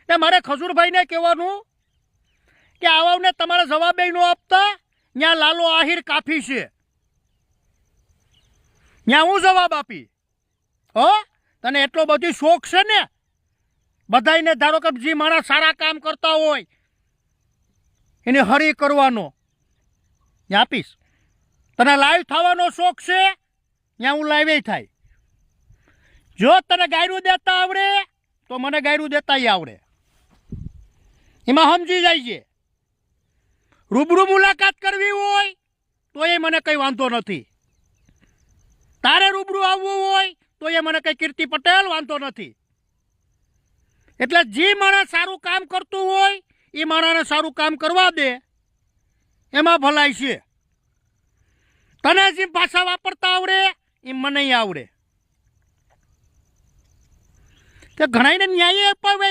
તે મારે ખજૂરભાઈને કહેવાનું કે આવાને તમારે જવાબ ન આપતા, ત્યાં લાલો આહિર કાફી છે, ત્યાં હું જવાબ આપી. હો, તને એટલો બધી શોખ છે ને બધાને, ધારો કે જે માણસ સારા કામ કરતા હોય એને હરી કરવાનો, ત્યાં આપીશ. તને લાઈવ થવાનો શોખ છે, ત્યાં હું લાઈવ થાય. જો તને ગાયરું દેતા આવડે તો મને ગાયરું દેતાય આવડે, એમાં સમજી જાય છે. રૂબરૂ મુલાકાત કરવી હોય તો એ મને કંઈ વાંધો નથી, તારે રૂબરૂ આવવું હોય તો એ મને કંઈ કીર્તિ પટેલ વાંધો નથી. એટલે જે માણસ સારું કામ કરતું હોય એ માણસને સારું કામ કરવા દે, એમાં ભલાઈ છે. તને જે ભાષા વાપરતા આવડે એ મને આવડે. ઘણાને ન્યાય અપાવે